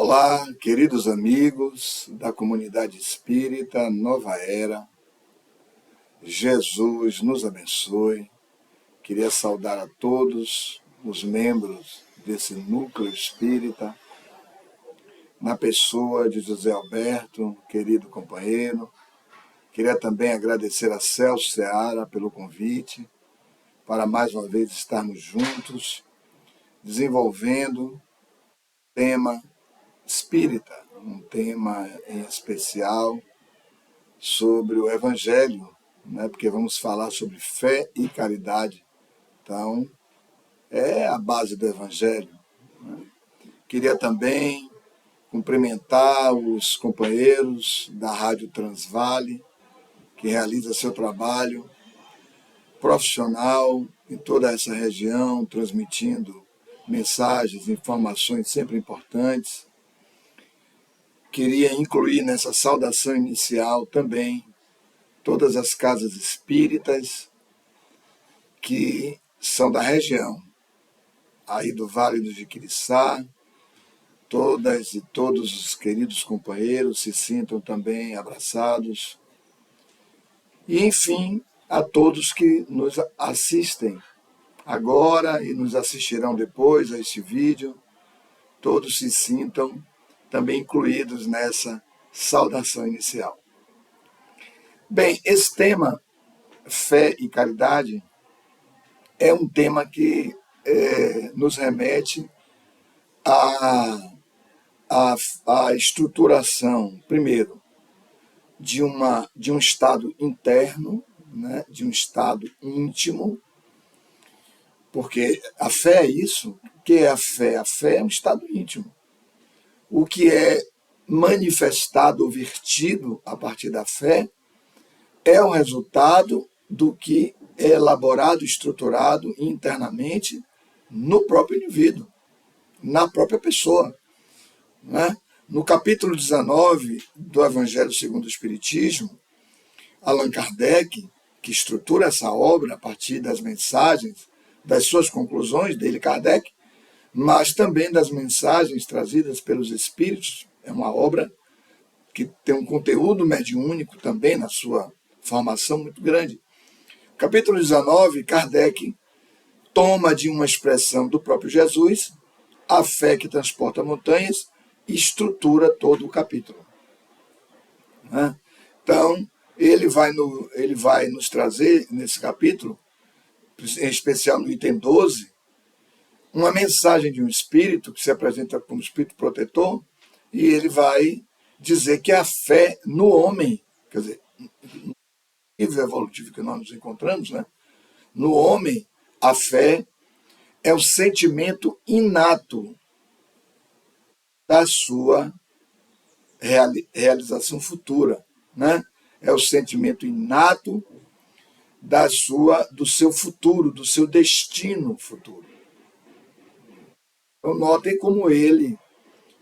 Olá, queridos amigos da comunidade espírita Nova Era. Jesus nos abençoe. Queria saudar a todos os membros desse núcleo espírita, na pessoa de José Alberto, querido companheiro. Queria também agradecer a Celso Seara pelo convite, para mais uma vez estarmos juntos, desenvolvendo um tema espírita, um tema em especial sobre o Evangelho, né? Porque vamos falar sobre fé e caridade. Então, é a base do Evangelho. Né? Queria também cumprimentar os companheiros da Rádio Transvale, que realiza seu trabalho profissional em toda essa região, transmitindo mensagens, informações sempre importantes. Queria incluir nessa saudação inicial também todas as casas espíritas que são da região, aí do Vale do Jiquiriçá. Todas e todos os queridos companheiros se sintam também abraçados. E, enfim, a todos que nos assistem agora e nos assistirão depois a este vídeo, todos se sintam também incluídos nessa saudação inicial. Bem, esse tema, fé e caridade, é um tema que nos remete à estruturação, primeiro, de um estado interno, né, de um estado íntimo, porque a fé é isso. O que é a fé? A fé é um estado íntimo. O que é manifestado ou vertido a partir da fé é o resultado do que é elaborado, estruturado internamente no próprio indivíduo, na própria pessoa. Né? No capítulo 19 do Evangelho segundo o Espiritismo, Allan Kardec, que estrutura essa obra a partir das mensagens, das suas conclusões dele, Kardec, mas também das mensagens trazidas pelos Espíritos. É uma obra que tem um conteúdo mediúnico também na sua formação muito grande. Capítulo 19, Kardec toma de uma expressão do próprio Jesus, a fé que transporta montanhas, e estrutura todo o capítulo. Né? Então, ele vai nos trazer, nesse capítulo, em especial no item 12, uma mensagem de um espírito que se apresenta como espírito protetor, e ele vai dizer que a fé no homem, quer dizer, no nível evolutivo que nós nos encontramos, né? No homem, a fé é o sentimento inato da sua realização futura, né? É o sentimento inato do seu futuro, do seu destino futuro. Então, notem como esse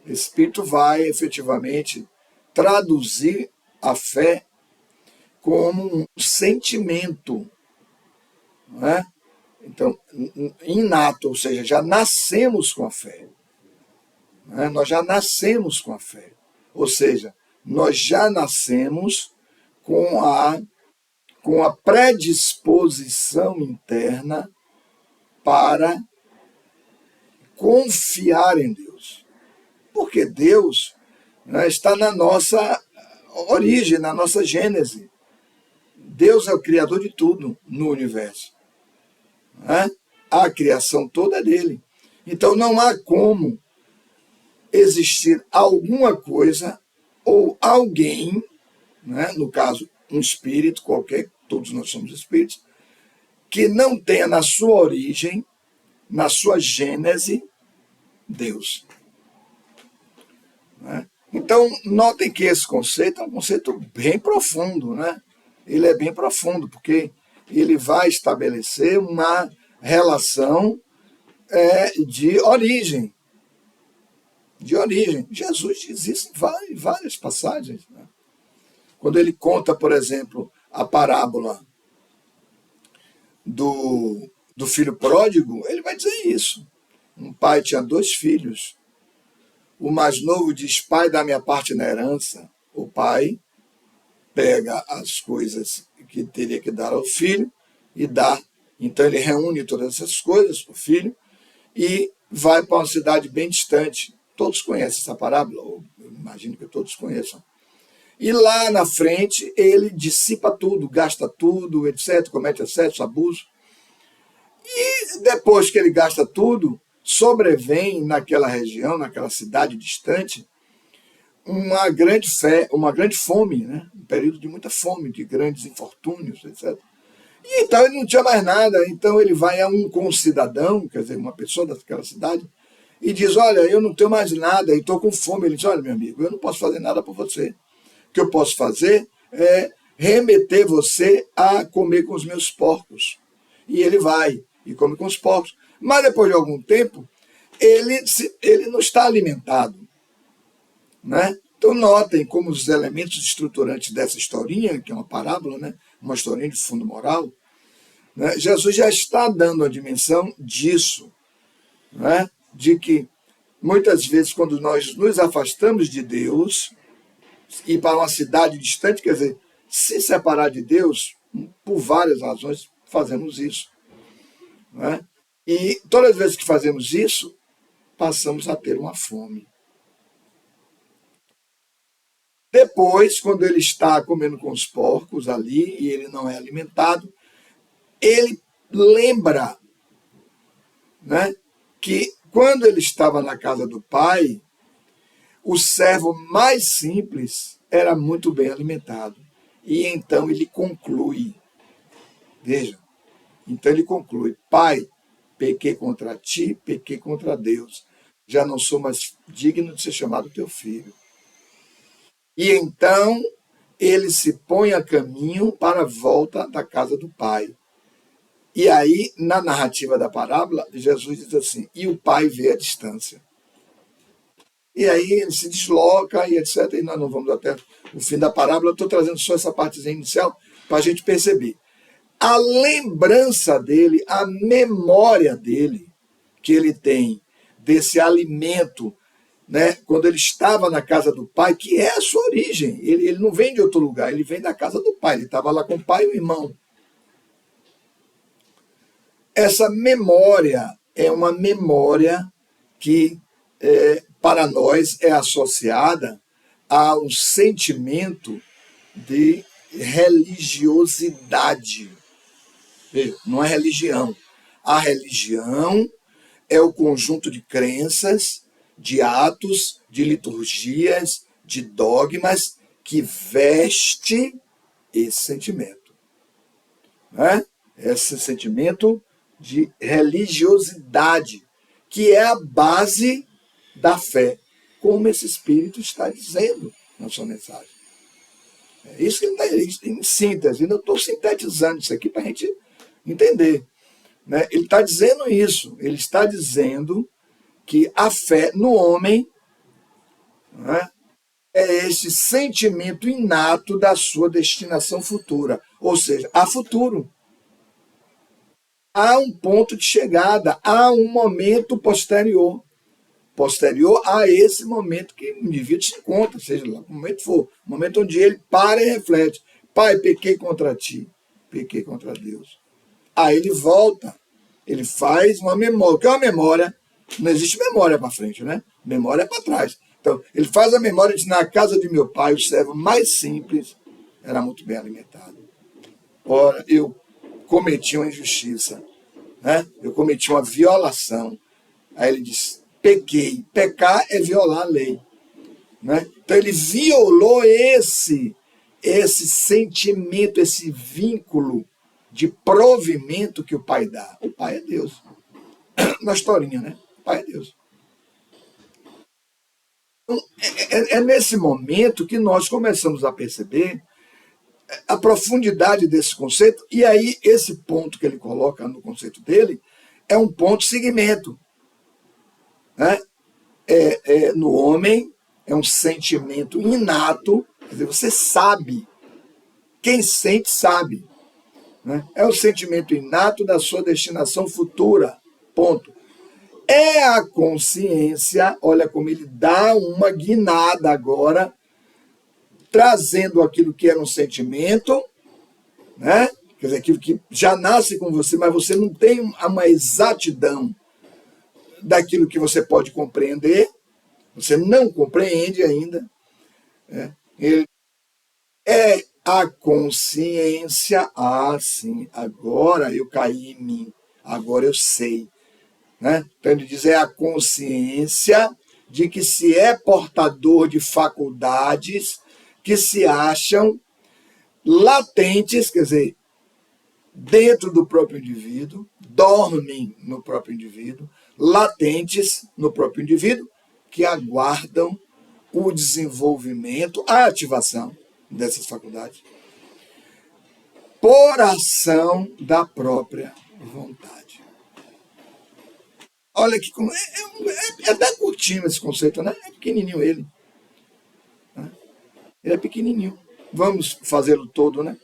Espírito vai efetivamente traduzir a fé como um sentimento, né? Então, inato, ou seja, já nascemos com a fé. Né? Nós já nascemos com a fé. Ou seja, nós já nascemos com a predisposição interna para confiar em Deus. Porque Deus, né, está na nossa origem, na nossa gênese. Deus é o criador de tudo no universo. Né? A criação toda é dele. Então não há como existir alguma coisa ou alguém, né, no caso um espírito qualquer, todos nós somos espíritos, que não tenha na sua origem, na sua gênese, Deus. Né? Então, notem que esse conceito é um conceito bem profundo, né? Ele é bem profundo, porque ele vai estabelecer uma relação de origem. De origem. Jesus diz isso em várias passagens. Né? Quando ele conta, por exemplo, a parábola do filho pródigo, ele vai dizer isso. Um pai tinha 2 filhos. o mais novo diz, pai, dá minha parte na herança. O pai pega as coisas que teria que dar ao filho e dá. Então ele reúne todas essas coisas para o filho e vai para uma cidade bem distante. Todos conhecem essa parábola, ou eu imagino que todos conheçam. E lá na frente ele dissipa tudo, gasta tudo, etc., comete excessos, abuso. E depois que ele gasta tudo, sobrevém naquela região, naquela cidade distante, uma grande fome, né? Um período de muita fome, de grandes infortúnios, etc. E então ele não tinha mais nada, então ele vai a um concidadão, quer dizer, uma pessoa daquela cidade, e diz, olha, eu não tenho mais nada e estou com fome. Ele diz, olha, meu amigo, eu não posso fazer nada por você. O que eu posso fazer é remeter você a comer com os meus porcos. E ele vai e come com os porcos. Mas depois de algum tempo, ele não está alimentado, né? Então notem como os elementos estruturantes dessa historinha, que é uma parábola, né? Uma historinha de fundo moral, né? Jesus já está dando a dimensão disso, né? De que muitas vezes quando nós nos afastamos de Deus, ir para uma cidade distante, quer dizer, se separar de Deus, por várias razões fazemos isso, né? E todas as vezes que fazemos isso, passamos a ter uma fome. Depois, quando ele está comendo com os porcos ali e ele não é alimentado, ele lembra, né, que quando ele estava na casa do pai, o servo mais simples era muito bem alimentado. E então ele conclui, veja, então ele conclui, pai, pequei contra ti, pequei contra Deus, já não sou mais digno de ser chamado teu filho. E então ele se põe a caminho para a volta da casa do pai. E aí, na narrativa da parábola, Jesus diz assim, e o pai vê a distância. E aí ele se desloca e etc. E nós não vamos até o fim da parábola, eu estou trazendo só essa partezinha inicial para a gente perceber. A lembrança dele, a memória dele, que ele tem desse alimento, né, quando ele estava na casa do pai, que é a sua origem. Ele não vem de outro lugar, ele vem da casa do pai. Ele estava lá com o pai e o irmão. Essa memória é uma memória que, para nós, é associada ao sentimento de religiosidade. Veja, não é religião. A religião é o conjunto de crenças, de atos, de liturgias, de dogmas que veste esse sentimento, né? Esse sentimento de religiosidade, que é a base da fé, como esse Espírito está dizendo na sua mensagem. É isso que ele está em síntese. Eu estou sintetizando isso aqui para a gente entender, né? Ele está dizendo isso, ele está dizendo que a fé no homem, né, é esse sentimento inato da sua destinação futura, ou seja, há futuro. Há um ponto de chegada, há um momento posterior a esse momento que o indivíduo se encontra, seja lá o momento for, o momento onde ele para e reflete, pai, pequei contra ti, pequei contra Deus. Aí ele volta, ele faz uma memória, que é uma memória, não existe memória para frente, né? Memória é para trás. Então, ele faz a memória de na casa de meu pai, o servo mais simples era muito bem alimentado. Ora, eu cometi uma injustiça, né? Eu cometi uma violação. Aí ele diz, pequei. Pecar é violar a lei, né? Então ele violou esse sentimento, esse vínculo de provimento que o pai dá. O pai é Deus. Na historinha, né? O pai é Deus. Então, é nesse momento que nós começamos a perceber a profundidade desse conceito, e aí esse ponto que ele coloca no conceito dele é um ponto segmento, né? No homem é um sentimento inato, quer dizer, você sabe, quem sente sabe, né? É o sentimento inato da sua destinação futura, ponto. É a consciência, olha como ele dá uma guinada agora, trazendo aquilo que era um sentimento, né? Quer dizer, aquilo que já nasce com você, mas você não tem uma exatidão daquilo que você pode compreender, você não compreende ainda, né? Ele é a consciência, sim, agora eu caí em mim, agora eu sei. Né? Então ele diz, é a consciência de que se é portador de faculdades que se acham latentes, quer dizer, dentro do próprio indivíduo, dormem no próprio indivíduo, latentes no próprio indivíduo, que aguardam o desenvolvimento, a ativação dessas faculdades, por ação da própria vontade. Olha que é até curtinho esse conceito, né? É pequenininho ele. Né? Ele é pequenininho. Vamos fazê-lo todo, né?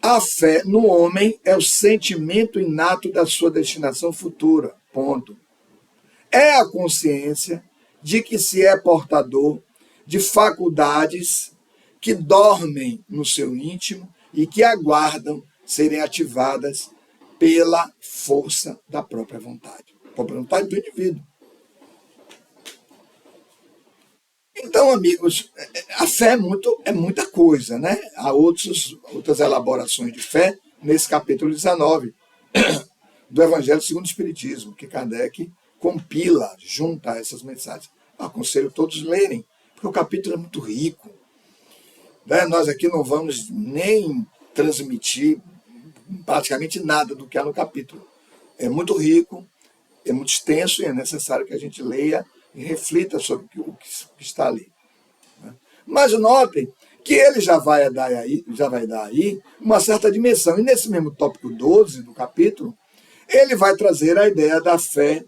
A fé no homem é o sentimento inato da sua destinação futura. Ponto. É a consciência de que se é portador de faculdades que dormem no seu íntimo e que aguardam serem ativadas pela força da própria vontade. A própria vontade do indivíduo. Então, amigos, a fé é muita coisa, né? Há outras elaborações de fé nesse capítulo 19 do Evangelho segundo o Espiritismo, que Kardec compila, junta essas mensagens. Eu aconselho todos lerem, porque o capítulo é muito rico. Né? Nós aqui não vamos nem transmitir praticamente nada do que há no capítulo. É muito rico, é muito extenso e é necessário que a gente leia e reflita sobre o que está ali. Mas notem que ele já vai dar aí uma certa dimensão. E nesse mesmo tópico 12 do capítulo, ele vai trazer a ideia da fé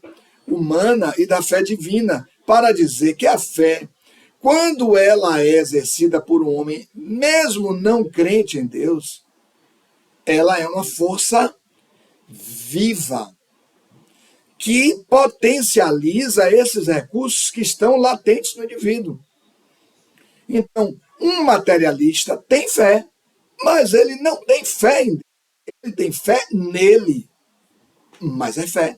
humana e da fé divina, para dizer que a fé, quando ela é exercida por um homem, mesmo não crente em Deus, ela é uma força viva, que potencializa esses recursos que estão latentes no indivíduo. Então, um materialista tem fé, mas ele não tem fé em Deus. Ele tem fé nele, mas é fé.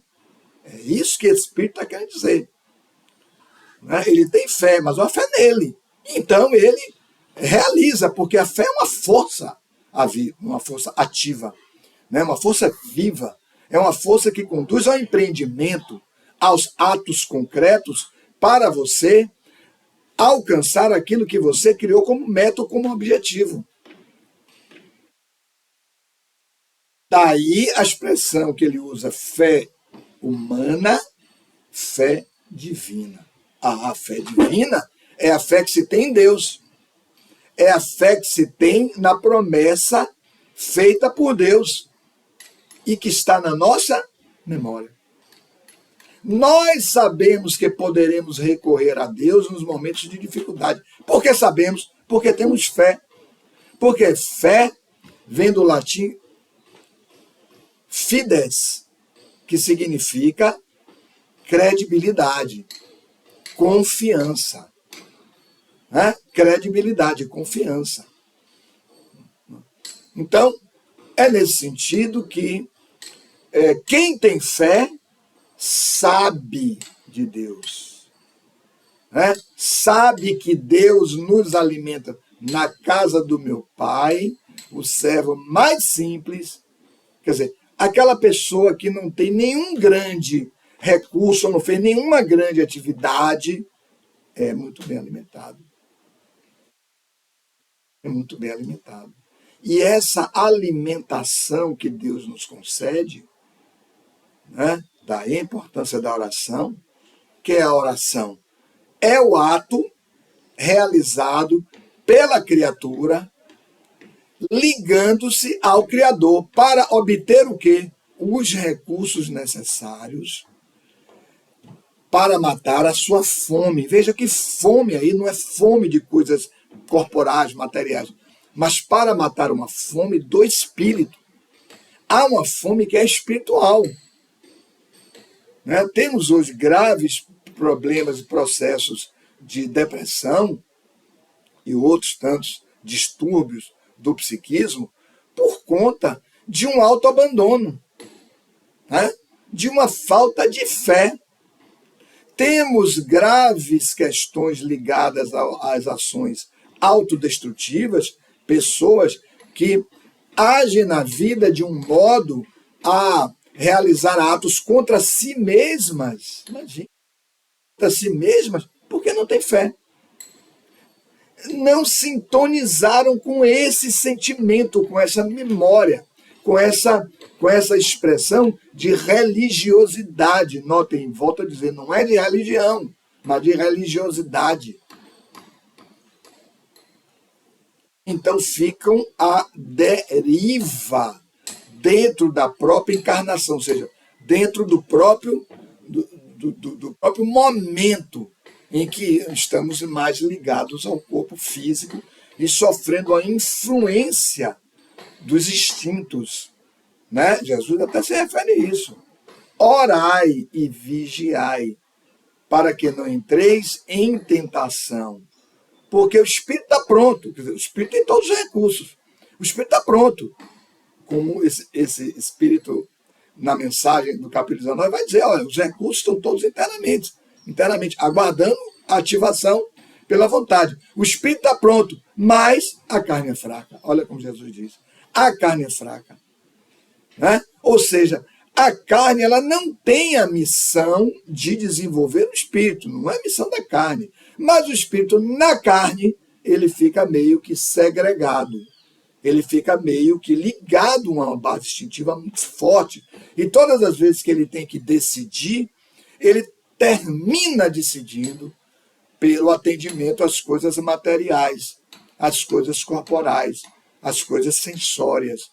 É isso que esse Espírito está querendo dizer. Ele tem fé, mas uma fé nele. Então, ele realiza, porque a fé é uma força ativa, uma força viva. É uma força que conduz ao empreendimento, aos atos concretos, para você alcançar aquilo que você criou como meta, como objetivo. Daí a expressão que ele usa, fé humana, fé divina. A fé divina é a fé que se tem em Deus. É a fé que se tem na promessa feita por Deus e que está na nossa memória. Nós sabemos que poderemos recorrer a Deus nos momentos de dificuldade. Por que sabemos? Porque temos fé. Porque fé vem do latim fides, que significa credibilidade, confiança. Credibilidade, confiança. Então, é nesse sentido que quem tem fé sabe de Deus. Sabe que Deus nos alimenta. Na casa do meu pai, o servo mais simples, quer dizer, aquela pessoa que não tem nenhum grande recurso, não fez nenhuma grande atividade, é muito bem alimentado. É muito bem alimentado. E essa alimentação que Deus nos concede, daí a importância da oração, que é a oração, é o ato realizado pela criatura, ligando-se ao Criador para obter o quê? Os recursos necessários para matar a sua fome. Veja que fome aí não é fome de coisas corporais, materiais, mas para matar uma fome do espírito. Há uma fome que é espiritual. né? Temos hoje graves problemas e processos de depressão e outros tantos distúrbios do psiquismo por conta de um autoabandono, né? De uma falta de fé. Temos graves questões ligadas às ações autodestrutivas, pessoas que agem na vida de um modo a realizar atos contra si mesmas. Imagina, contra si mesmas, porque não tem fé. Não sintonizaram com esse sentimento, com essa memória, com essa expressão de religiosidade. Notem, volto a dizer, não é de religião, mas de religiosidade. Então ficam à deriva dentro da própria encarnação, ou seja, dentro do próprio momento em que estamos mais ligados ao corpo físico e sofrendo a influência dos instintos, né? Jesus até se refere a isso. Orai e vigiai, para que não entreis em tentação. Porque o espírito está pronto, quer dizer, o espírito tem todos os recursos. O espírito está pronto. Como esse espírito, na mensagem do capítulo 19, vai dizer, olha, os recursos estão todos internamente, aguardando a ativação pela vontade. O espírito está pronto, mas a carne é fraca. Olha como Jesus diz. A carne é fraca. Né? Ou seja, a carne ela não tem a missão de desenvolver o espírito, não é missão da carne. Mas o espírito na carne, ele fica meio que segregado. Ele fica meio que ligado a uma base instintiva muito forte. E todas as vezes que ele tem que decidir, ele termina decidindo pelo atendimento às coisas materiais, às coisas corporais, às coisas sensórias,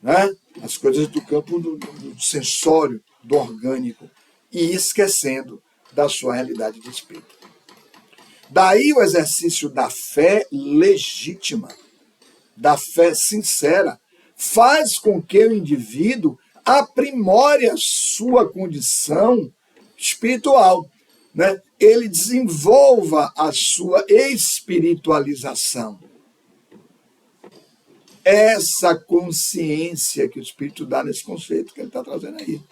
né? As coisas do campo do sensório, do orgânico, e esquecendo da sua realidade de espírito. Daí o exercício da fé legítima, da fé sincera, faz com que o indivíduo aprimore a sua condição espiritual, né? Ele desenvolva a sua espiritualização. Essa consciência que o Espírito dá nesse conceito que ele está trazendo aí,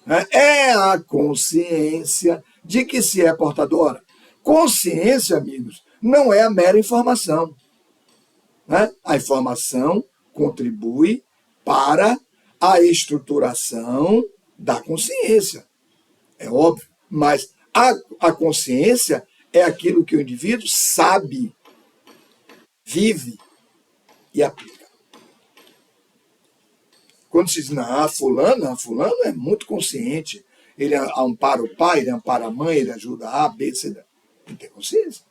né? É a consciência de que se é portadora. Consciência, amigos, não é a mera informação. Né? A informação contribui para a estruturação da consciência. É óbvio, mas a consciência é aquilo que o indivíduo sabe, vive e aplica. Quando se diz, não, fulano é muito consciente, ele ampara o pai, ele ampara a mãe, ele ajuda A, B, C, D. Ele tem consciência.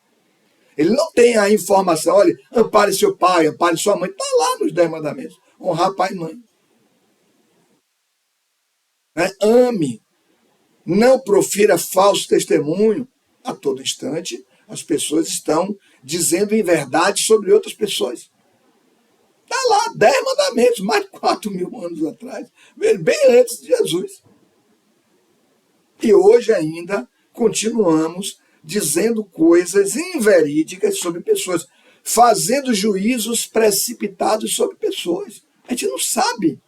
Ele não tem a informação, olha, ampare seu pai, ampare sua mãe, está lá nos 10 mandamentos, honrar pai e mãe. Né? Ame, não profira falso testemunho. A todo instante, as pessoas estão dizendo inverdade sobre outras pessoas. Está lá, 10 mandamentos, mais de 4.000 anos atrás, bem antes de Jesus. E hoje ainda continuamos dizendo coisas inverídicas sobre pessoas, fazendo juízos precipitados sobre pessoas. A gente não sabe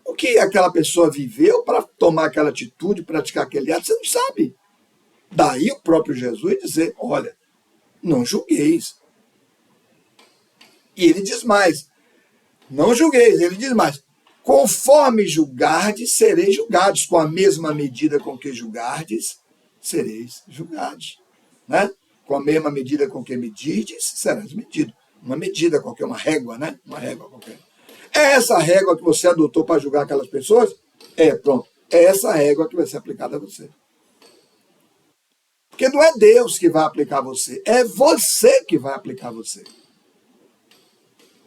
o que aquela pessoa viveu para tomar aquela atitude, praticar aquele ato, você não sabe. Daí o próprio Jesus dizer, olha, não julgueis. E ele diz mais, não julgueis, ele diz mais, conforme julgardes, sereis julgados, com a mesma medida com que julgardes, sereis julgados. Né? Com a mesma medida com que medirdes, serás medido. Uma medida qualquer, uma régua, né? Uma régua qualquer. É essa régua que você adotou para julgar aquelas pessoas? Pronto. É essa régua que vai ser aplicada a você. Porque não é Deus que vai aplicar a você, é você que vai aplicar a você.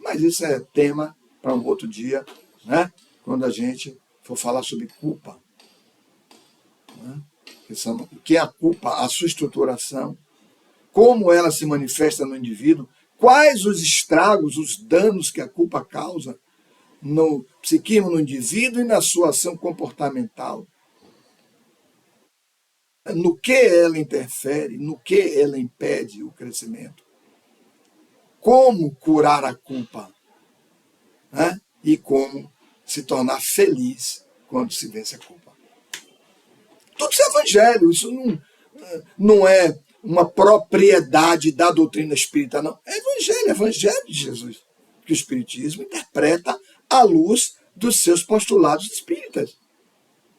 Mas isso é tema para um outro dia, né? Quando a gente for falar sobre culpa. Né? O que é a culpa, a sua estruturação, como ela se manifesta no indivíduo, quais os estragos, os danos que a culpa causa no psiquismo, no indivíduo e na sua ação comportamental. no que ela interfere, no que ela impede o crescimento, como curar a culpa, né? E como se tornar feliz quando se vence a culpa. Tudo isso é evangelho, isso não é uma propriedade da doutrina espírita, não. É evangelho, evangelho de Jesus, que o espiritismo interpreta à luz dos seus postulados espíritas.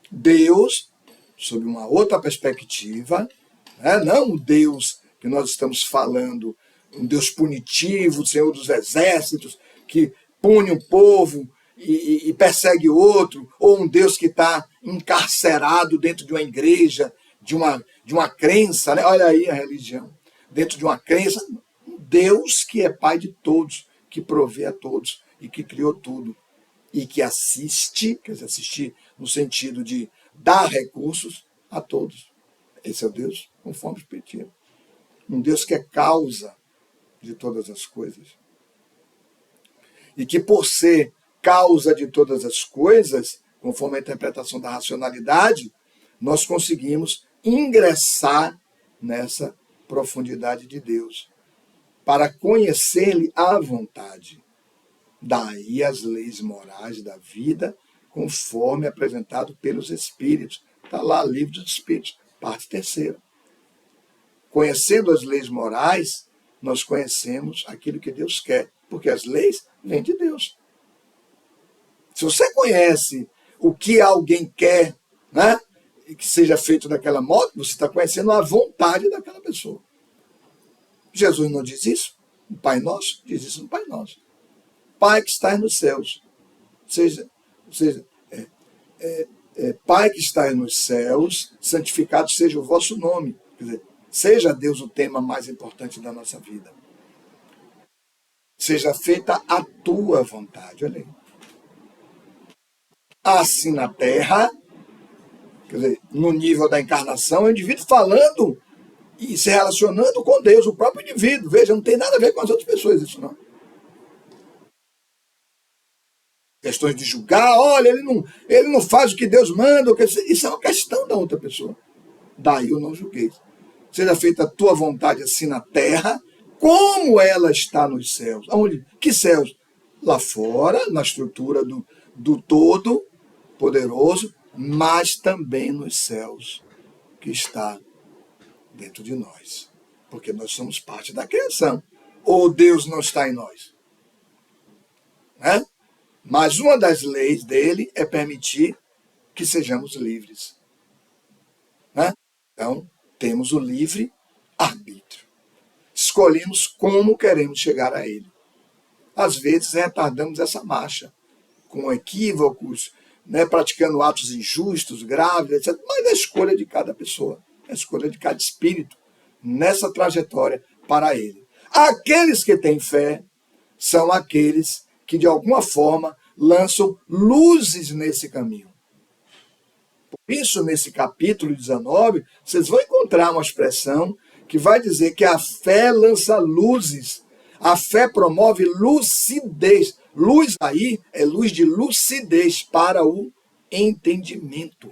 Deus, sob uma outra perspectiva, né? Não o Deus que nós estamos falando, um Deus punitivo, o Senhor dos exércitos, que pune um povo e persegue outro, ou um Deus que está encarcerado dentro de uma igreja, de uma crença, né? Olha aí a religião, dentro de uma crença, um Deus que é Pai de todos, que provê a todos e que criou tudo, e que assiste, quer dizer, assistir no sentido de dar recursos a todos. Esse é o Deus conforme o Espiritismo. Um Deus que é causa de todas as coisas. E que, por ser causa de todas as coisas, conforme a interpretação da racionalidade, nós conseguimos ingressar nessa profundidade de Deus, para conhecer-lhe à vontade. Daí as leis morais da vida, conforme apresentado pelos Espíritos. Está lá, Livro dos Espíritos, parte 3ª. Conhecendo as leis morais, nós conhecemos aquilo que Deus quer, porque as leis vêm de Deus. Se você conhece o que alguém quer, né, e que seja feito daquela modo, você está conhecendo a vontade daquela pessoa. Jesus não diz isso? O Pai Nosso diz isso no Pai Nosso. Pai que estás nos céus. Pai que estás nos céus, santificado seja o vosso nome. Quer dizer, seja Deus o tema mais importante da nossa vida. Seja feita a tua vontade. Olha aí. Assim na terra, quer dizer, no nível da encarnação, é o indivíduo falando e se relacionando com Deus, o próprio indivíduo. Veja, não tem nada a ver com as outras pessoas isso não. Questões de julgar, olha, ele não faz o que Deus manda, isso é uma questão da outra pessoa. Daí eu não julguei. Seja feita a tua vontade assim na terra, como ela está nos céus. Aonde? Que céus? Lá fora, na estrutura do todo poderoso, mas também nos céus, que está dentro de nós. Porque nós somos parte da criação. Ou Deus não está em nós? Né? Mas uma das leis dele é permitir que sejamos livres. Né? Então, temos o livre arbítrio. Escolhemos como queremos chegar a ele. Às vezes retardamos essa marcha, com equívocos, né, praticando atos injustos, graves, etc. Mas é a escolha de cada pessoa, é a escolha de cada espírito nessa trajetória para ele. Aqueles que têm fé são aqueles que, de alguma forma, lançam luzes nesse caminho. Por isso, nesse capítulo 19, vocês vão encontrar uma expressão que vai dizer que a fé lança luzes, a fé promove lucidez. Luz aí é luz de lucidez para o entendimento.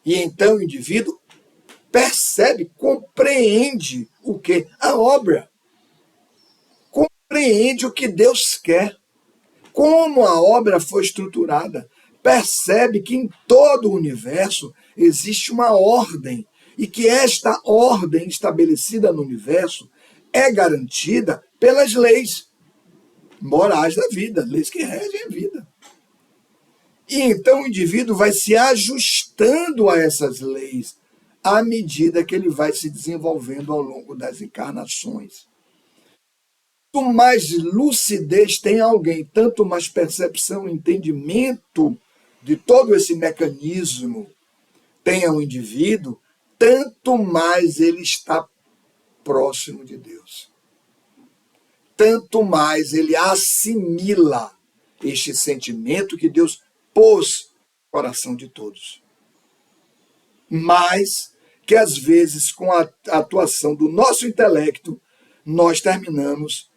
E então o indivíduo percebe, compreende o que? A obra. Compreende o que Deus quer. Como a obra foi estruturada. Percebe que em todo o universo existe uma ordem e que esta ordem estabelecida no universo é garantida pelas leis morais da vida, leis que regem a vida. E então o indivíduo vai se ajustando a essas leis à medida que ele vai se desenvolvendo ao longo das encarnações. Quanto mais lucidez tem alguém, tanto mais percepção e entendimento de todo esse mecanismo tenha um indivíduo, tanto mais ele está próximo de Deus. Tanto mais ele assimila este sentimento que Deus pôs no coração de todos. Mas que às vezes, com a atuação do nosso intelecto, nós terminamos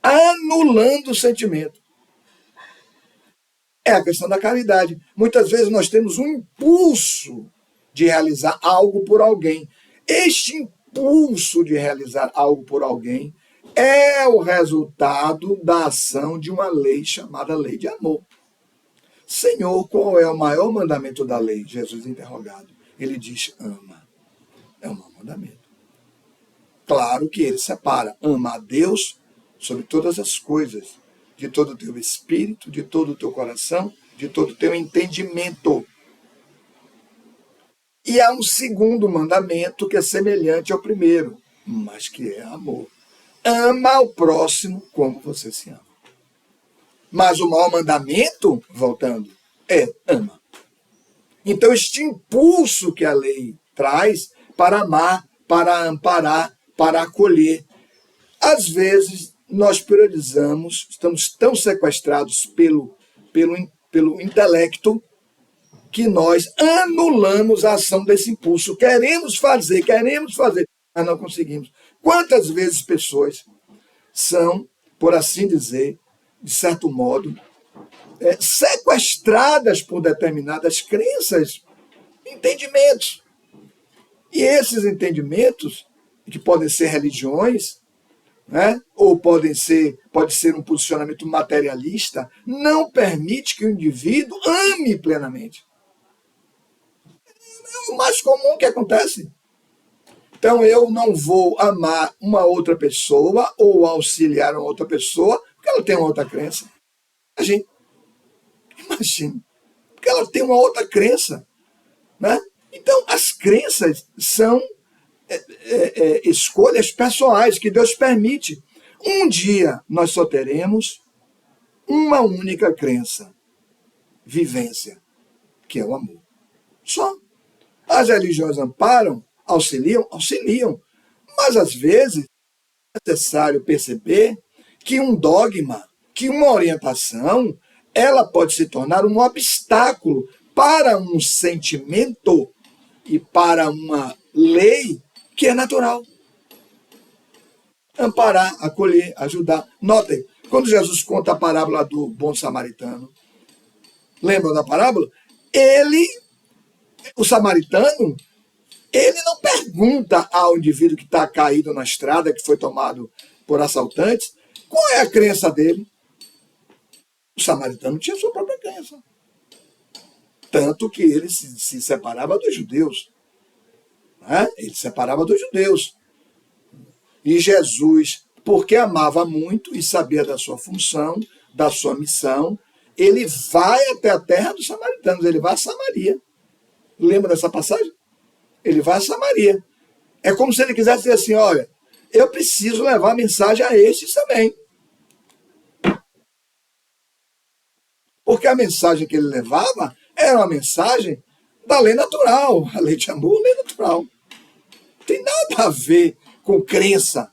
anulando o sentimento. É a questão da caridade. Muitas vezes nós temos um impulso de realizar algo por alguém. Este impulso de realizar algo por alguém é o resultado da ação de uma lei chamada lei de amor. Senhor, qual é o maior mandamento da lei? Jesus interrogado. Ele diz, ama. É o maior mandamento. Claro que ele separa. Ama a Deus sobre todas as coisas, de todo o teu espírito, de todo o teu coração, de todo o teu entendimento. E há um segundo mandamento que é semelhante ao primeiro, mas que é amor. Ama o próximo como você se ama. Mas o maior mandamento, voltando, é ama. Então, este impulso que a lei traz para amar, para amparar, para acolher. Às vezes, nós priorizamos, estamos tão sequestrados pelo intelecto, que nós anulamos a ação desse impulso. Queremos fazer, mas não conseguimos. Quantas vezes pessoas são, por assim dizer, de certo modo, sequestradas por determinadas crenças, entendimentos. E esses entendimentos, que podem ser religiões, né, ou pode ser um posicionamento materialista, não permite que o indivíduo ame plenamente. É o mais comum que acontece. Então, eu não vou amar uma outra pessoa ou auxiliar uma outra pessoa porque ela tem uma outra crença. Imagina. Porque ela tem uma outra crença. Né? Então, as crenças são escolhas pessoais que Deus permite. Um dia nós só teremos uma única crença, vivência, que é o amor. Só. As religiões amparam, auxiliam, mas às vezes é necessário perceber que um dogma, que uma orientação, ela pode se tornar um obstáculo para um sentimento e para uma lei que é natural. Amparar, acolher, ajudar. Notem, quando Jesus conta a parábola do bom samaritano, lembram da parábola? O samaritano, ele não pergunta ao indivíduo que está caído na estrada, que foi tomado por assaltantes, qual é a crença dele. O samaritano tinha sua própria crença. Tanto que ele se separava dos judeus. Né? Ele se separava dos judeus. E Jesus, porque amava muito e sabia da sua função, da sua missão, ele vai até a terra dos samaritanos, ele vai a Samaria. Lembra dessa passagem? Ele vai a Samaria. É como se ele quisesse dizer assim, olha, eu preciso levar a mensagem a estes também. Porque a mensagem que ele levava era uma mensagem da lei natural. A lei de amor, a lei natural. Não tem nada a ver com crença.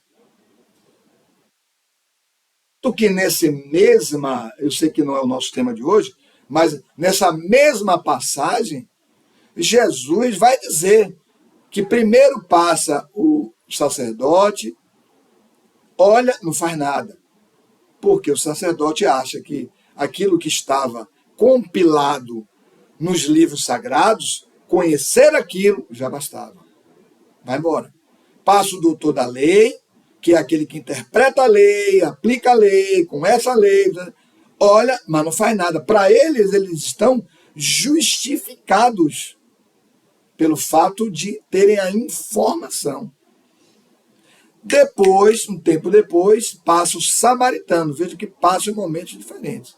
Do que eu sei que não é o nosso tema de hoje, mas nessa mesma passagem, Jesus vai dizer que primeiro passa o sacerdote, olha, não faz nada. Porque o sacerdote acha que aquilo que estava compilado nos livros sagrados, conhecer aquilo já bastava. Vai embora. Passa o doutor da lei, que é aquele que interpreta a lei, aplica a lei, conhece a lei, olha, mas não faz nada. Para eles estão justificados pelo fato de terem a informação. Depois, um tempo depois, passa o samaritano. Veja que passa em momentos diferentes.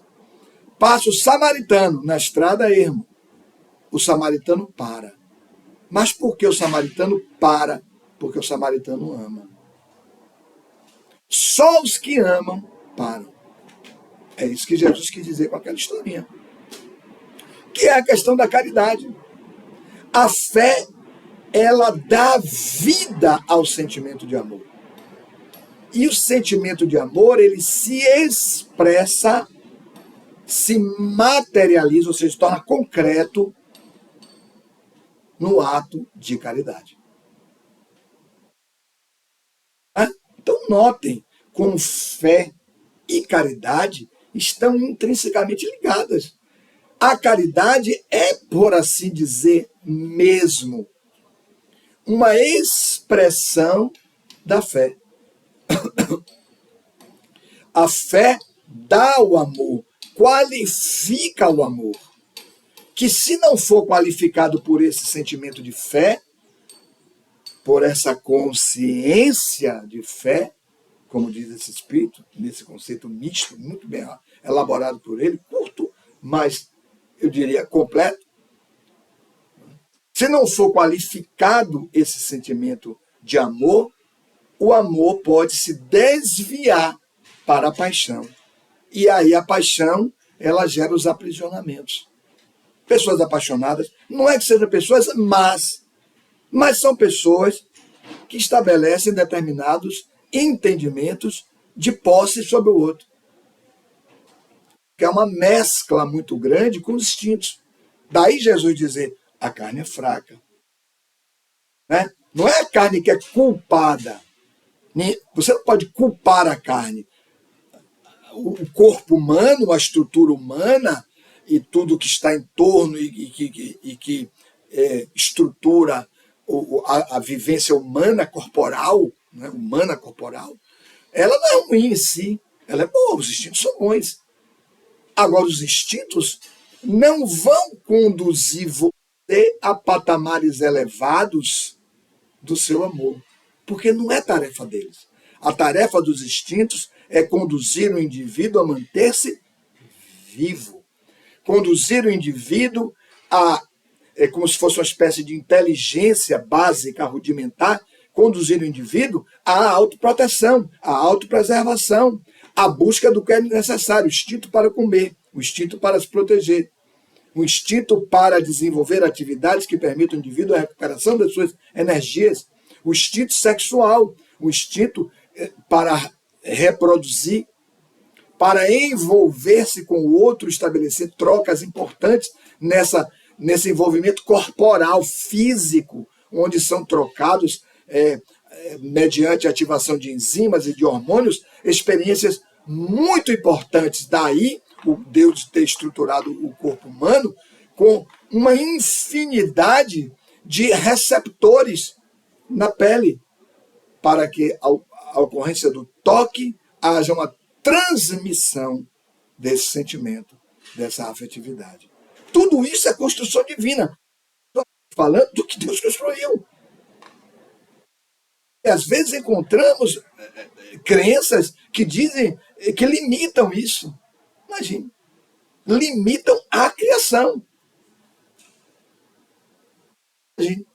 Passa o samaritano na estrada ermo. O samaritano para. Mas por que o samaritano para? Porque o samaritano ama. Só os que amam param. É isso que Jesus quis dizer com aquela historinha. Que é a questão da caridade. A fé, ela dá vida ao sentimento de amor. E o sentimento de amor, ele se expressa, se materializa, ou seja, se torna concreto no ato de caridade. Então, notem como fé e caridade estão intrinsecamente ligadas. A caridade é, por assim dizer, mesmo. Uma expressão da fé. A fé dá o amor, qualifica o amor. Que se não for qualificado por esse sentimento de fé, por essa consciência de fé, como diz esse espírito, nesse conceito misto, muito bem elaborado por ele, curto, mas eu diria completo. Se não for qualificado esse sentimento de amor, o amor pode se desviar para a paixão. E aí a paixão, ela gera os aprisionamentos. Pessoas apaixonadas, não é que sejam pessoas más, mas são pessoas que estabelecem determinados entendimentos de posse sobre o outro. Que é uma mescla muito grande com os instintos. Daí Jesus dizer, a carne é fraca. Né? Não é a carne que é culpada. Você não pode culpar a carne. O corpo humano, a estrutura humana e tudo que está em torno e que estrutura a vivência humana corporal, né? Humana corporal, ela não é ruim em si, ela é boa, os instintos são bons. Agora, os instintos não vão conduzir você a patamares elevados do seu amor, porque não é tarefa deles. A tarefa dos instintos é conduzir o indivíduo a manter-se vivo, conduzir o indivíduo a, como se fosse uma espécie de inteligência básica, rudimentar, conduzir o indivíduo à autoproteção, à autopreservação, à busca do que é necessário, o instinto para comer, o instinto para se proteger, o instinto para desenvolver atividades que permitam ao indivíduo a recuperação das suas energias, o instinto sexual, o instinto para reproduzir, para envolver-se com o outro, estabelecer trocas importantes nesse envolvimento corporal, físico, onde são trocados, mediante a ativação de enzimas e de hormônios, experiências muito importantes. Daí, o Deus ter estruturado o corpo humano com uma infinidade de receptores na pele, para que a ocorrência do toque haja uma transmissão desse sentimento, dessa afetividade. Tudo isso é construção divina. Estou falando do que Deus construiu. E às vezes encontramos crenças que dizem, que limitam isso. Imagine, limitam a criação. Imagine,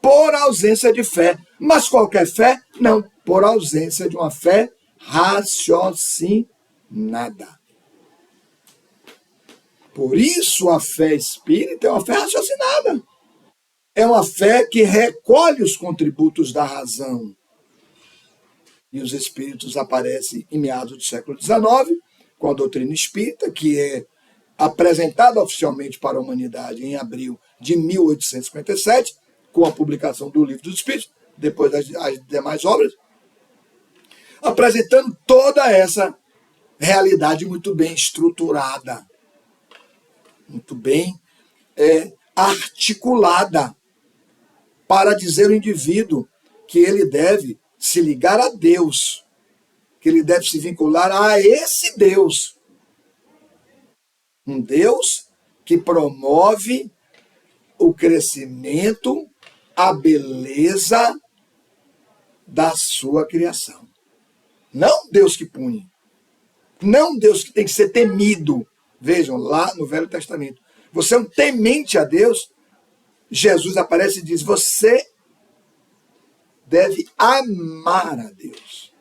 por ausência de fé. Mas qualquer fé? Não, por ausência de uma fé raciocinada. Por isso a fé espírita é uma fé raciocinada. É uma fé que recolhe os contributos da razão. E os espíritos aparecem em meados do século XIX, com a doutrina espírita, que é apresentada oficialmente para a humanidade em abril de 1857, com a publicação do Livro dos Espíritos, depois das demais obras, apresentando toda essa realidade muito bem estruturada, muito bem articulada, para dizer ao indivíduo que ele deve se ligar a Deus, que ele deve se vincular a esse Deus. Um Deus que promove o crescimento, a beleza da sua criação. Não Deus que pune. Não Deus que tem que ser temido. Vejam, lá no Velho Testamento. Você é um temente a Deus. Jesus aparece e diz, você deve amar a Deus.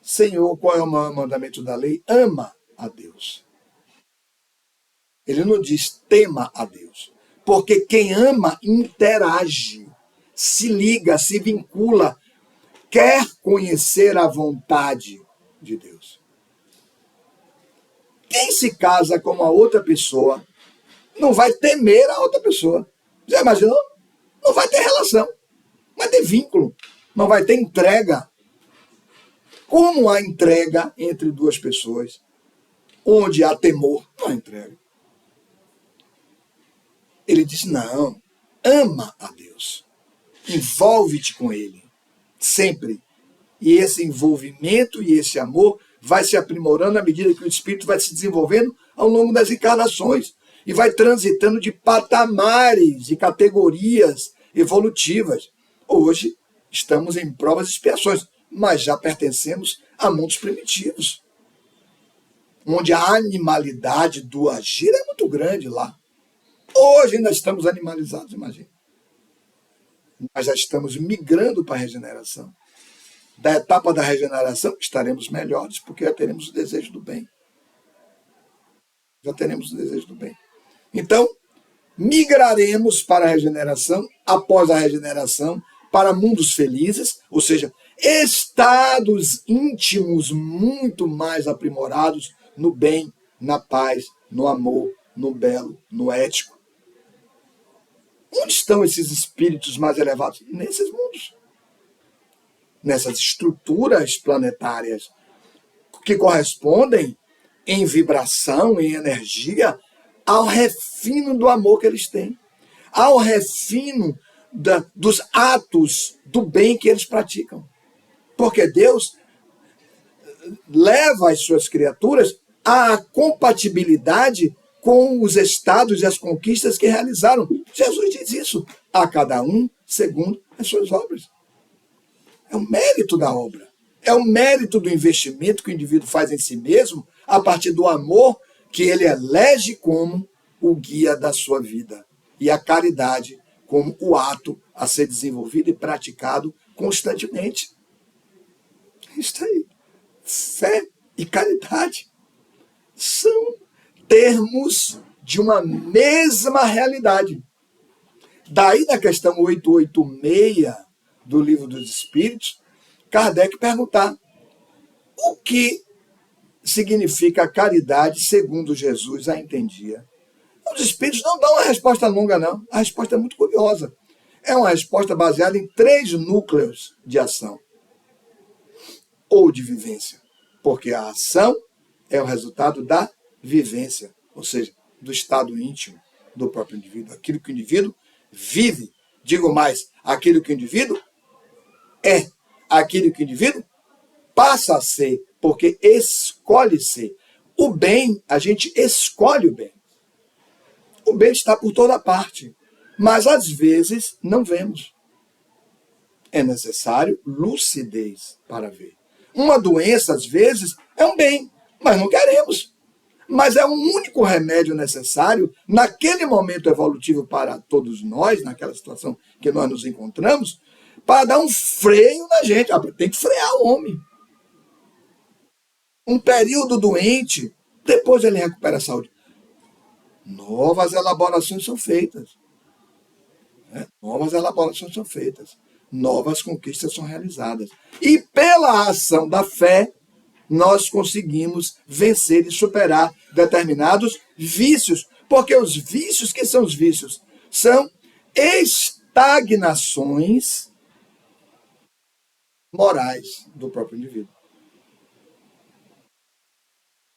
Senhor, qual é o maior mandamento da lei? Ama a Deus. Ele não diz tema a Deus. Porque quem ama interage, se liga, se vincula, quer conhecer a vontade de Deus. Quem se casa com uma outra pessoa não vai temer a outra pessoa. Já imaginou? Não vai ter relação, vai ter vínculo, não vai ter entrega. Como há entrega entre duas pessoas, onde há temor, não há entrega. Ele diz, não, ama a Deus. Envolve-te com Ele, sempre. E esse envolvimento e esse amor vai se aprimorando à medida que o Espírito vai se desenvolvendo ao longo das encarnações e vai transitando de patamares e categorias evolutivas. Hoje estamos em provas e expiações, mas já pertencemos a mundos primitivos, onde a animalidade do agir é muito grande lá. Hoje ainda estamos animalizados, imagina. Mas já estamos migrando para a regeneração. Da etapa da regeneração, estaremos melhores, porque já teremos o desejo do bem. Já teremos o desejo do bem. Então, migraremos para a regeneração, após a regeneração, para mundos felizes, ou seja, estados íntimos muito mais aprimorados no bem, na paz, no amor, no belo, no ético. Onde estão esses espíritos mais elevados? Nesses mundos. Nessas estruturas planetárias que correspondem em vibração, em energia, ao refino do amor que eles têm, ao refino dos atos do bem que eles praticam. Porque Deus leva as suas criaturas à compatibilidade com os estados e as conquistas que realizaram. Jesus diz isso, a cada um segundo as suas obras. É o mérito da obra. É o mérito do investimento que o indivíduo faz em si mesmo a partir do amor que ele elege como o guia da sua vida. E a caridade como o ato a ser desenvolvido e praticado constantemente. Isso aí. Fé e caridade são termos de uma mesma realidade. Daí, na questão 886 do Livro dos Espíritos, Kardec perguntar o que significa caridade segundo Jesus a entendia. Os Espíritos não dão uma resposta longa, não. A resposta é muito curiosa. É uma resposta baseada em 3 núcleos de ação ou de vivência. Porque a ação é o resultado da vivência, ou seja, do estado íntimo do próprio indivíduo. Aquilo que o indivíduo vive. Digo mais, aquilo que o indivíduo é. Aquilo que o indivíduo passa a ser, porque escolhe ser. O bem, a gente escolhe o bem. O bem está por toda parte, mas às vezes não vemos. É necessário lucidez para ver. Uma doença, às vezes, é um bem, mas não queremos. Mas é o único remédio necessário naquele momento evolutivo para todos nós, naquela situação que nós nos encontramos, para dar um freio na gente. Tem que frear o homem. Um período doente, depois ele recupera a saúde. Novas elaborações são feitas. Novas elaborações são feitas. Novas conquistas são realizadas. E pela ação da fé, nós conseguimos vencer e superar determinados vícios. Porque os vícios, que são os vícios? São estagnações morais do próprio indivíduo.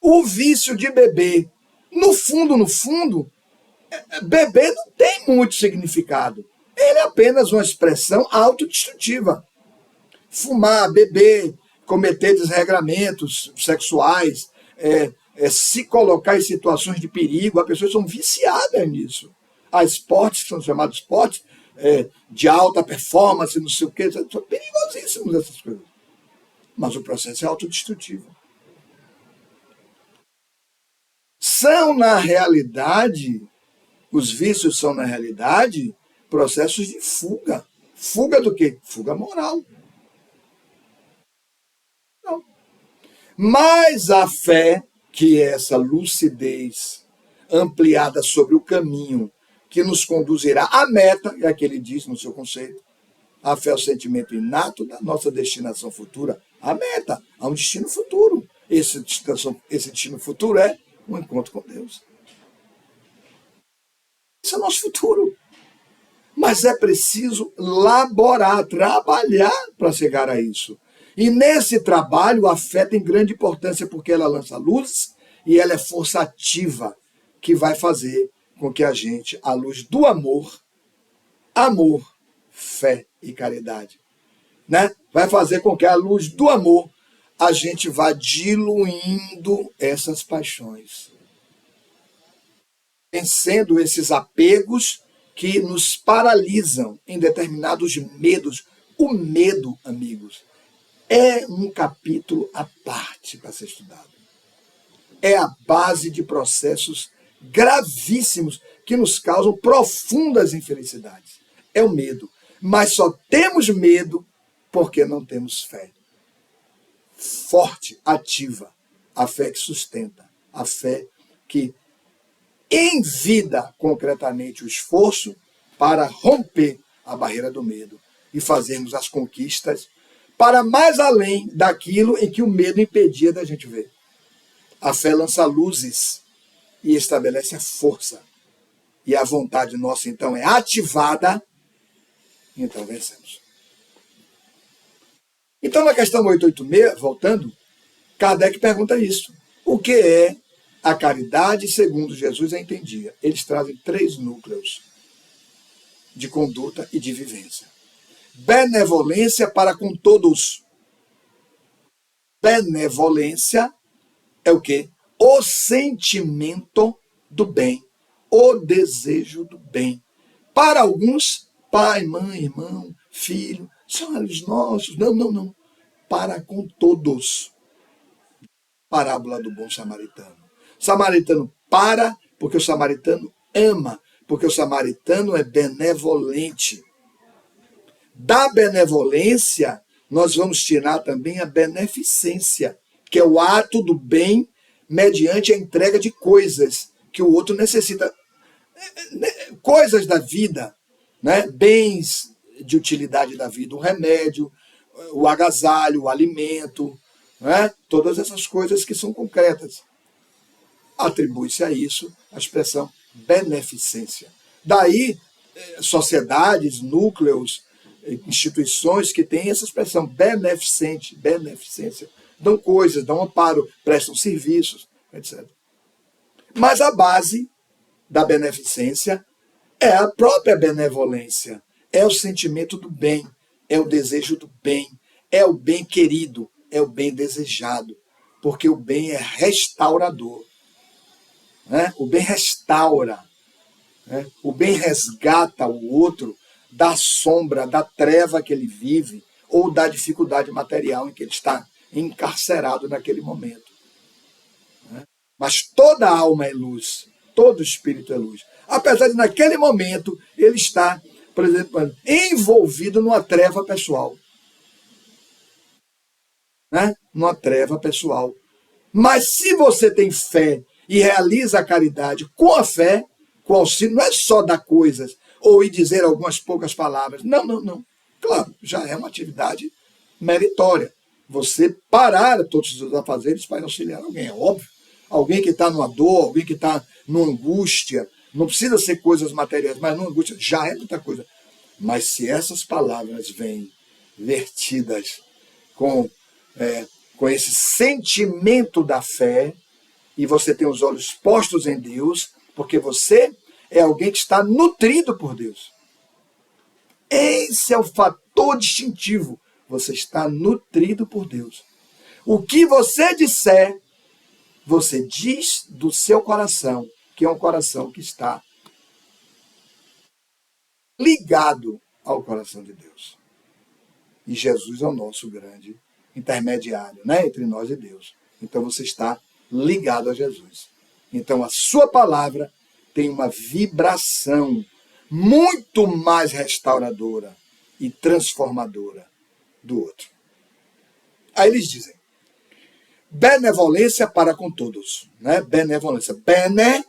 O vício de beber, no fundo, beber não tem muito significado. Ele é apenas uma expressão autodestrutiva. Fumar, beber, cometer desregramentos sexuais, se colocar em situações de perigo, as pessoas são viciadas nisso. Há esportes que são chamados esportes de alta performance, não sei o quê, são perigosíssimos essas coisas. Mas o processo é autodestrutivo. São, na realidade, os vícios são, na realidade, processos de fuga. Fuga do quê? Fuga moral. Não. Mas a fé, que é essa lucidez ampliada sobre o caminho que nos conduzirá à meta, é que ele diz no seu conceito, a fé é o sentimento inato da nossa destinação futura. A meta, há um destino futuro. Esse destino futuro é um encontro com Deus. Esse é o nosso futuro. Mas é preciso laborar, trabalhar para chegar a isso. E nesse trabalho, a fé tem grande importância porque ela lança luz e ela é força ativa que vai fazer com que a gente, à luz do amor, amor, fé e caridade. Né? Vai fazer com que a luz do amor a gente vá diluindo essas paixões, vencendo esses apegos que nos paralisam em determinados medos. O medo, amigos, é um capítulo à parte para ser estudado. É a base de processos gravíssimos que nos causam profundas infelicidades. É o medo. Mas só temos medo porque não temos fé forte, ativa, a fé que sustenta, a fé que envida concretamente o esforço para romper a barreira do medo e fazermos as conquistas para mais além daquilo em que o medo impedia da gente ver. A fé lança luzes e estabelece a força. E a vontade nossa, então, é ativada, então vencemos. Então, na questão 886, voltando, Kardec pergunta isso. O que é a caridade segundo Jesus a entendia? Eles trazem 3 núcleos de conduta e de vivência. Benevolência para com todos. Benevolência é o quê? O sentimento do bem, o desejo do bem. Para alguns, pai, mãe, irmão, filho, são os nossos. Não. Para com todos. Parábola do bom samaritano. Samaritano para, porque o samaritano ama, porque o samaritano é benevolente. Da benevolência, nós vamos tirar também a beneficência, que é o ato do bem mediante a entrega de coisas que o outro necessita. Coisas da vida, né? Bens de utilidade da vida, o remédio, o agasalho, o alimento, né? Todas essas coisas que são concretas. Atribui-se a isso a expressão beneficência. Daí, sociedades, núcleos, instituições que têm essa expressão beneficente, beneficência, dão coisas, dão amparo, prestam serviços, etc. Mas a base da beneficência é a própria benevolência, é o sentimento do bem, é o desejo do bem, é o bem querido, é o bem desejado, porque o bem é restaurador. Né? O bem restaura, né? O bem resgata o outro da sombra, da treva que ele vive, ou da dificuldade material em que ele está encarcerado naquele momento. Né? Mas toda alma é luz, todo espírito é luz. Apesar de, naquele momento, ele está, por exemplo, envolvido numa treva pessoal. Né? Numa treva pessoal. Mas se você tem fé e realiza a caridade com a fé, com o auxílio, não é só dar coisas ou ir dizer algumas poucas palavras. Não. Claro, já é uma atividade meritória. Você parar todos os seus afazeres para auxiliar alguém, é óbvio. Alguém que está numa dor, alguém que está numa angústia. Não precisa ser coisas materiais, mas numa angústia já é muita coisa. Mas se essas palavras vêm vertidas com esse sentimento da fé, e você tem os olhos postos em Deus, porque você é alguém que está nutrido por Deus. Esse é o fator distintivo. Você está nutrido por Deus. O que você disser, você diz do seu coração, que é um coração que está ligado ao coração de Deus. E Jesus é o nosso grande intermediário, né, entre nós e Deus. Então você está ligado a Jesus. Então a sua palavra tem uma vibração muito mais restauradora e transformadora do outro. Aí eles dizem, benevolência para com todos. Né? Benevolência. Bene,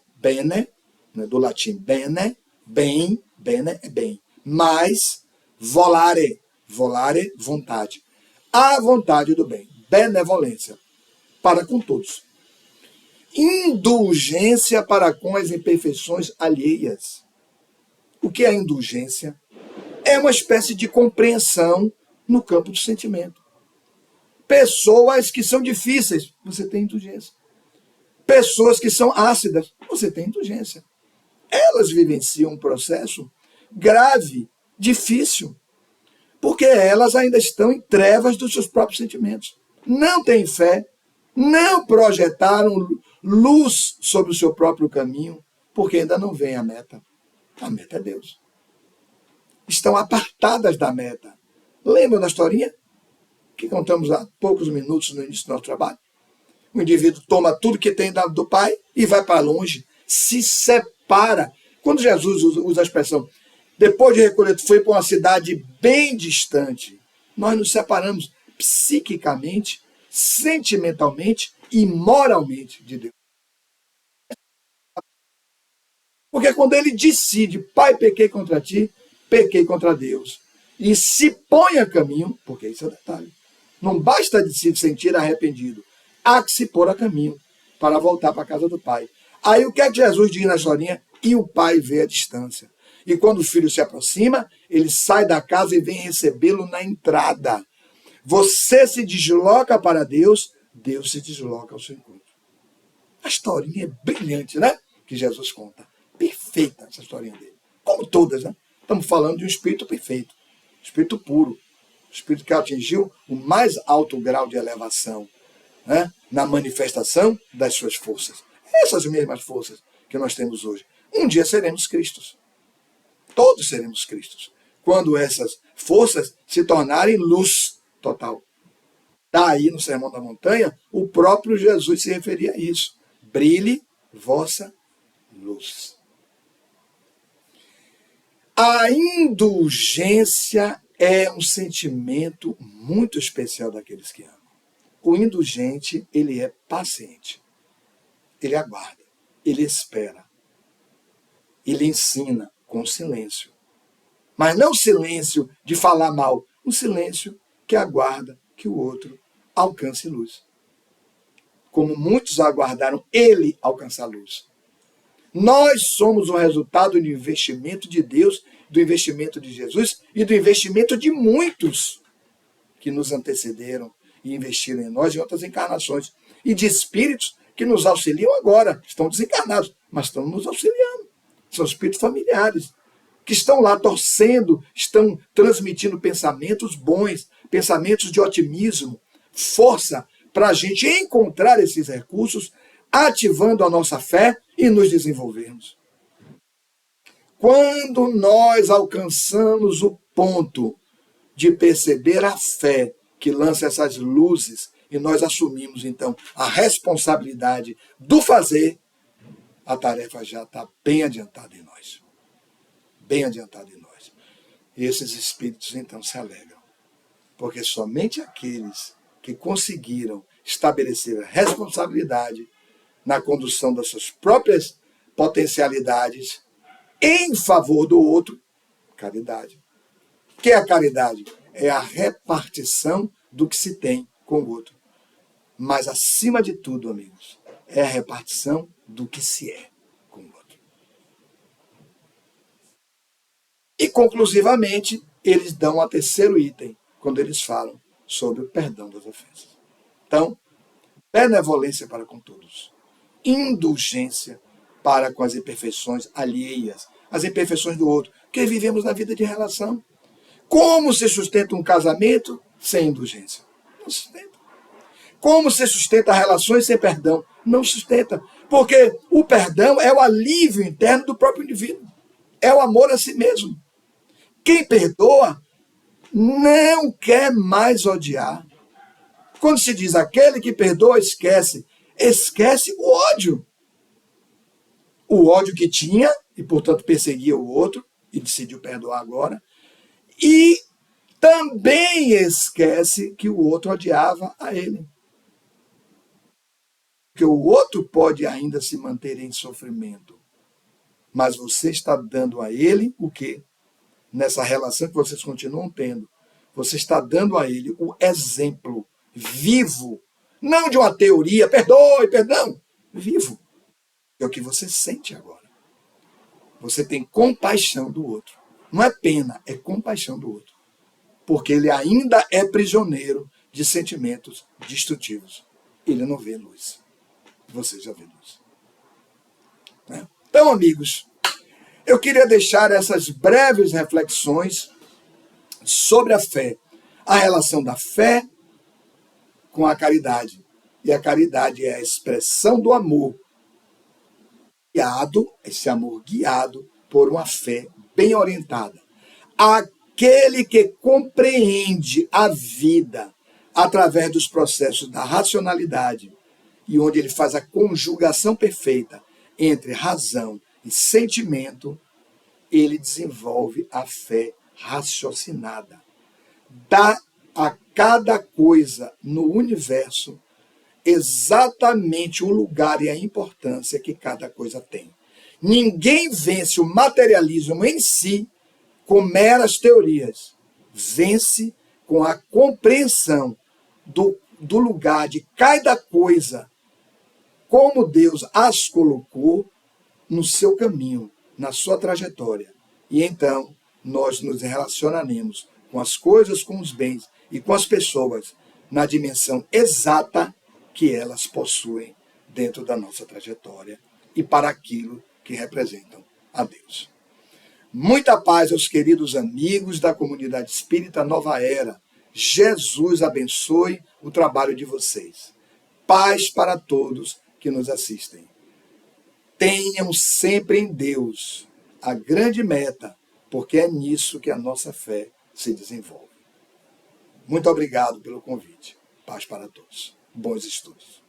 né, do latim bene, bem, bene é bem. Mais volare, vontade. A vontade do bem. Benevolência para com todos. Indulgência para com as imperfeições alheias. O que é indulgência? É uma espécie de compreensão no campo do sentimento. Pessoas que são difíceis, você tem indulgência. Pessoas que são ácidas, você tem indulgência. Elas vivenciam um processo grave Difícil, porque elas ainda estão em trevas dos seus próprios sentimentos. Não têm fé, não projetaram luz sobre o seu próprio caminho, porque ainda não vem a meta. A meta é Deus. Estão apartadas da meta. Lembram da historinha que contamos há poucos minutos no início do nosso trabalho? O indivíduo toma tudo que tem do pai e vai para longe, se separa. Quando Jesus usa a expressão, depois de recolher, foi para uma cidade bem distante, nós nos separamos psiquicamente, sentimentalmente e moralmente de Deus. Porque quando ele decide, pai, pequei contra ti, pequei contra Deus, e se põe a caminho, porque isso é o detalhe, não basta de se sentir arrependido, há que se pôr a caminho para voltar para a casa do pai. Aí o que é que Jesus diz na historinha? E o pai vê a distância. E quando o filho se aproxima, ele sai da casa e vem recebê-lo na entrada. Você se desloca para Deus, Deus se desloca ao seu encontro. A historinha é brilhante, né? Que Jesus conta. Perfeita essa historinha dele. Como todas, né? Estamos falando de um espírito perfeito, espírito puro, espírito que atingiu o mais alto grau de elevação, né? Na manifestação das suas forças. Essas mesmas forças que nós temos hoje. Um dia seremos Cristos. Todos seremos Cristos. Quando essas forças se tornarem luz total. Daí, no Sermão da Montanha, o próprio Jesus se referia a isso. Brilhe vossa luz. A indulgência é um sentimento muito especial daqueles que amam. O indulgente, ele é paciente. Ele aguarda. Ele espera. Ele ensina com silêncio. Mas não silêncio de falar mal. Um silêncio que aguarda que o outro alcance luz. Como muitos aguardaram ele alcançar luz. Nós somos o resultado do investimento de Deus, do investimento de Jesus e do investimento de muitos que nos antecederam e investiram em nós em outras encarnações. E de espíritos que nos auxiliam agora. Estão desencarnados, mas estão nos auxiliando. São espíritos familiares, que estão lá torcendo, estão transmitindo pensamentos bons, pensamentos de otimismo, força para a gente encontrar esses recursos, ativando a nossa fé e nos desenvolvermos. Quando nós alcançamos o ponto de perceber a fé que lança essas luzes e nós assumimos, então, a responsabilidade do fazer, a tarefa já está bem adiantada em nós. Bem adiantada em nós. E esses espíritos, então, se alegram. Porque somente aqueles que conseguiram estabelecer a responsabilidade na condução das suas próprias potencialidades em favor do outro, caridade. O que é a caridade? É a repartição do que se tem com o outro. Mas, acima de tudo, amigos, é a repartição do que se é com o outro. E, conclusivamente, eles dão a terceiro item, quando eles falam sobre o perdão das ofensas. Então, benevolência para com todos. Indulgência para com as imperfeições alheias, as imperfeições do outro, porque vivemos na vida de relação. Como se sustenta um casamento sem indulgência? Não sustenta. Como se sustenta relações sem perdão? Não sustenta. Porque o perdão é o alívio interno do próprio indivíduo. É o amor a si mesmo. Quem perdoa não quer mais odiar. Quando se diz aquele que perdoa, esquece o ódio. O ódio que tinha, e portanto perseguia o outro, e decidiu perdoar agora. E também esquece que o outro odiava a ele. Porque o outro pode ainda se manter em sofrimento. Mas você está dando a ele o quê? Nessa relação que vocês continuam tendo. Você está dando a ele o exemplo vivo. Não de uma teoria, perdoe, perdão. Vivo. É o que você sente agora. Você tem compaixão do outro. Não é pena, é compaixão do outro. Porque ele ainda é prisioneiro de sentimentos destrutivos. Ele não vê luz. Você já vê luz. Né? Então, amigos, Eu queria deixar essas breves reflexões sobre a fé, a relação da fé com a caridade. E a caridade é a expressão do amor guiado, esse amor guiado por uma fé bem orientada. Aquele que compreende a vida através dos processos da racionalidade e onde ele faz a conjugação perfeita entre razão e sentimento, ele desenvolve a fé raciocinada. Dá a cada coisa no universo exatamente o lugar e a importância que cada coisa tem. Ninguém vence o materialismo em si com meras teorias. Vence com a compreensão do lugar de cada coisa, como Deus as colocou no seu caminho, na sua trajetória. E então nós nos relacionaremos com as coisas, com os bens e com as pessoas na dimensão exata que elas possuem dentro da nossa trajetória e para aquilo que representam a Deus. Muita paz aos queridos amigos da comunidade espírita Nova Era. Jesus abençoe o trabalho de vocês. Paz para todos que nos assistem. Tenham sempre em Deus a grande meta, porque é nisso que a nossa fé se desenvolve. Muito obrigado pelo convite. Paz para todos. Bons estudos.